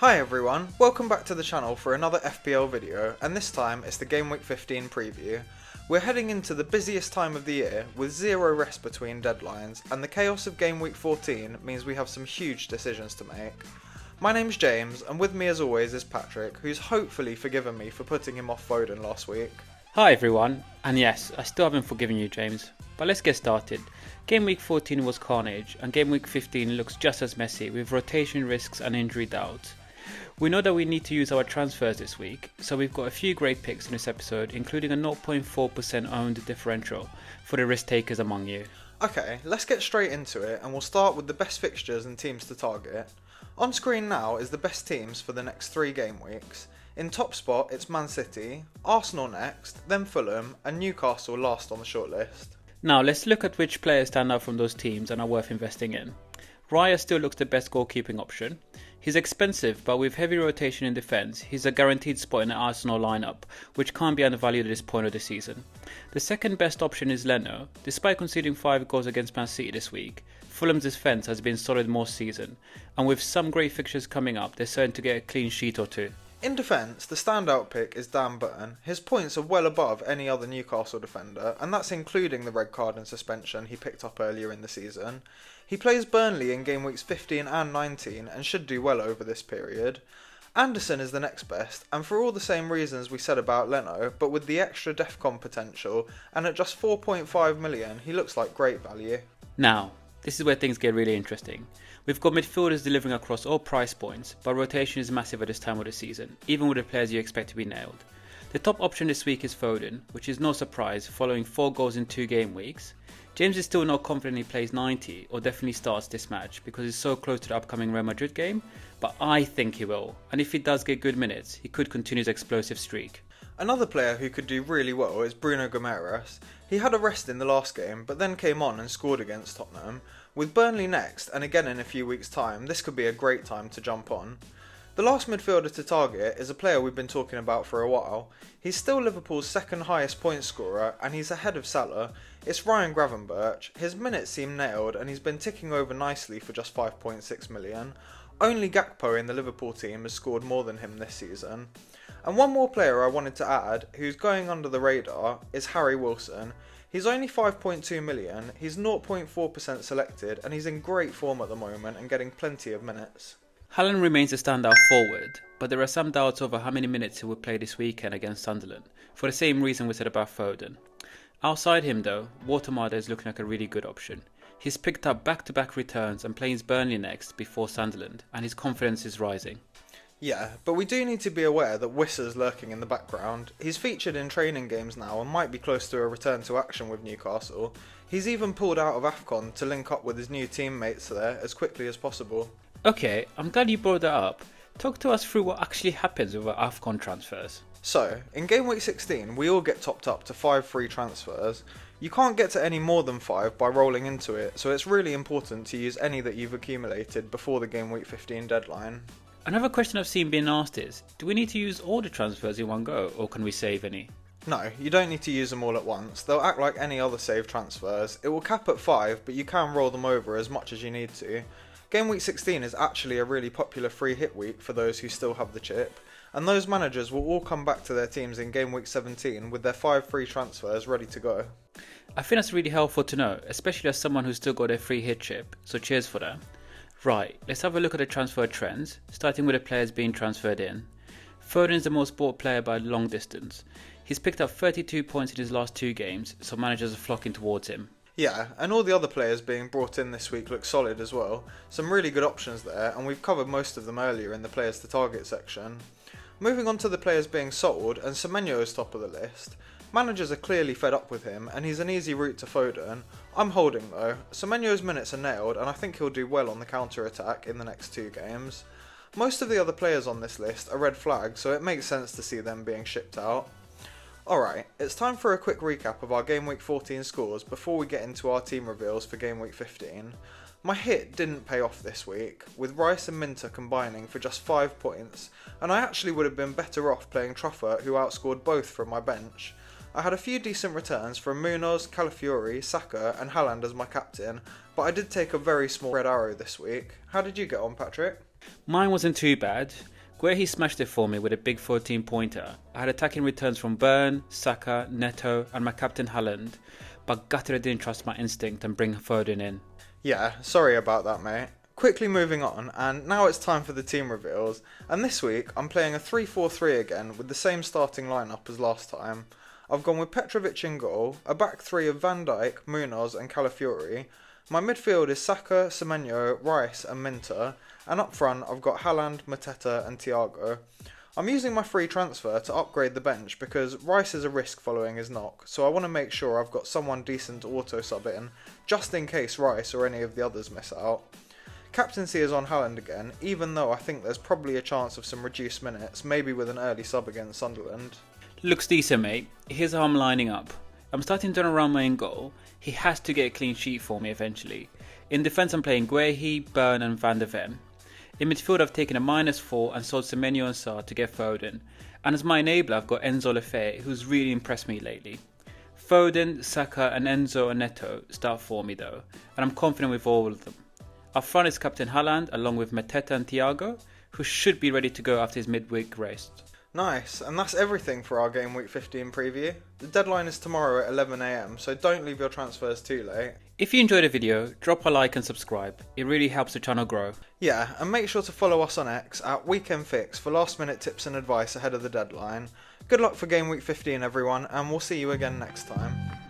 Hi everyone, welcome back to the channel for another FPL video, and this time it's the Gameweek15 Preview. We're heading into the busiest time of the year with zero rest between deadlines, and the chaos of Game Week 14 means we have some huge decisions to make. My name's James, and with me as always is Patrick, who's hopefully forgiven me for putting him off Foden last week. Hi everyone, and yes, I still haven't forgiven you, James, but let's get started. Game Week 14 was carnage, and Game Week 15 looks just as messy with rotation risks and injury doubts. We know that we need to use our transfers this week, so we've got a few great picks in this episode, including a 0.4% owned differential for the risk takers among you. Okay, let's get straight into it, and we'll start with the best fixtures and teams to target. On screen now is the best teams for the next 3 game weeks. In top spot it's Man City, Arsenal next, then Fulham, and Newcastle last on the shortlist. Now let's look at which players stand out from those teams and are worth investing in. Raya still looks the best goalkeeping option. He's expensive, but with heavy rotation in defence, he's a guaranteed spot in the Arsenal lineup, which can't be undervalued at this point of the season. The second best option is Leno. Despite conceding 5 goals against Man City this week, Fulham's defence has been solid more season, and with some great fixtures coming up, they're certain to get a clean sheet or two. In defence, the standout pick is Dan Burn. His points are well above any other Newcastle defender, and that's including the red card and suspension he picked up earlier in the season. He plays Burnley in game weeks 15 and 19 and should do well over this period. Anderson is the next best, and for all the same reasons we said about Leno, but with the extra DEFCON potential, and at just 4.5 million, he looks like great value. Now, this is where things get really interesting. We've got midfielders delivering across all price points, but rotation is massive at this time of the season, even with the players you expect to be nailed. The top option this week is Foden, which is no surprise following 4 goals in 2 game weeks. James is still not confident he plays 90 or definitely starts this match because he's so close to the upcoming Real Madrid game, but I think he will, and if he does get good minutes, he could continue his explosive streak. Another player who could do really well is Bruno. He had a rest in the last game, but then came on and scored against Tottenham. With Burnley next, and again in a few weeks' time, this could be a great time to jump on. The last midfielder to target is a player we've been talking about for a while. He's still Liverpool's second highest point scorer, and he's ahead of Salah. It's Ryan Gravenberch. His minutes seem nailed, and he's been ticking over nicely for just 5.6 million. Only Gakpo in the Liverpool team has scored more than him this season. And one more player I wanted to add, who's going under the radar, is Harry Wilson. He's only 5.2 million, he's 0.4% selected, and he's in great form at the moment and getting plenty of minutes. Haaland remains a standout forward, but there are some doubts over how many minutes he will play this weekend against Sunderland, for the same reason we said about Foden. Outside him though, Watermada is looking like a really good option. He's picked up back-to-back returns and plays Burnley next before Sunderland, and his confidence is rising. Yeah, but we do need to be aware that Wissa's lurking in the background. He's featured in training games now and might be close to a return to action with Newcastle. He's even pulled out of Afcon to link up with his new teammates there as quickly as possible. Okay, I'm glad you brought that up. Talk to us through what actually happens with our Afcon transfers. So, in Game Week 16, we all get topped up to 5 free transfers. You can't get to any more than 5 by rolling into it, so it's really important to use any that you've accumulated before the Game Week 15 deadline. Another question I've seen being asked is, do we need to use all the transfers in one go, or can we save any? No, you don't need to use them all at once. They'll act like any other save transfers. It will cap at 5, but you can roll them over as much as you need to. Game Week 16 is actually a really popular free hit week for those who still have the chip, and those managers will all come back to their teams in Game Week 17 with their 5 free transfers ready to go. I think that's really helpful to know, especially as someone who's still got their free hit chip, so cheers for that. Right, let's have a look at the transfer trends, starting with the players being transferred in. Foden is the most bought player by a long distance. He's picked up 32 points in his last 2 games, so managers are flocking towards him. Yeah, and all the other players being brought in this week look solid as well. Some really good options there, and we've covered most of them earlier in the players to target section. Moving on to the players being sold, and Semenyo is top of the list. Managers are clearly fed up with him, and he's an easy route to Foden. I'm holding though. Semenyo's minutes are nailed, and I think he'll do well on the counter-attack in the next 2 games. Most of the other players on this list are red flags, so it makes sense to see them being shipped out. Alright, it's time for a quick recap of our Game Week 14 scores before we get into our team reveals for Game Week 15. My hit didn't pay off this week, with Rice and Minteh combining for just 5 points, and I actually would have been better off playing Truffert, who outscored both from my bench. I had a few decent returns from Munoz, Calafiori, Saka and Haaland as my captain, but I did take a very small red arrow this week. How did you get on, Patrick? Mine wasn't too bad. Guehi smashed it for me with a big 14-pointer. I had attacking returns from Burn, Saka, Neto and my captain Haaland, but gutted I didn't trust my instinct and bring Foden in. Yeah, sorry about that, mate. Quickly moving on, and now it's time for the team reveals, and this week I'm playing a 3-4-3 again with the same starting lineup as last time. I've gone with Petrovic in goal, a back three of Van Dijk, Munoz and Calafiori. My midfield is Saka, Semenyo, Rice and Minteh, and up front I've got Haaland, Mateta and Thiago. I'm using my free transfer to upgrade the bench because Rice is a risk following his knock, so I want to make sure I've got someone decent to auto sub in, just in case Rice or any of the others miss out. Captaincy is on Haaland again, even though I think there's probably a chance of some reduced minutes, maybe with an early sub against Sunderland. Looks decent, mate. Here's how I'm lining up. I'm starting Donnarumma in goal. He has to get a clean sheet for me eventually. In defence I'm playing Guehi, Burn and Van de Ven. In midfield I've taken a -4 and sold Semenyo and Sarr to get Foden. And as my enabler I've got Enzo Lefebvre, who's really impressed me lately. Foden, Saka and Enzo and Neto start for me though, and I'm confident with all of them. Up front is Captain Haaland along with Mateta and Thiago, who should be ready to go after his midweek rest. Nice, and that's everything for our Game Week 15 preview. The deadline is tomorrow at 11 AM, so don't leave your transfers too late. If you enjoyed the video, drop a like and subscribe. It really helps the channel grow. Yeah, and make sure to follow us on X at Weekend Fix for last minute tips and advice ahead of the deadline. Good luck for Game Week 15 everyone, and we'll see you again next time.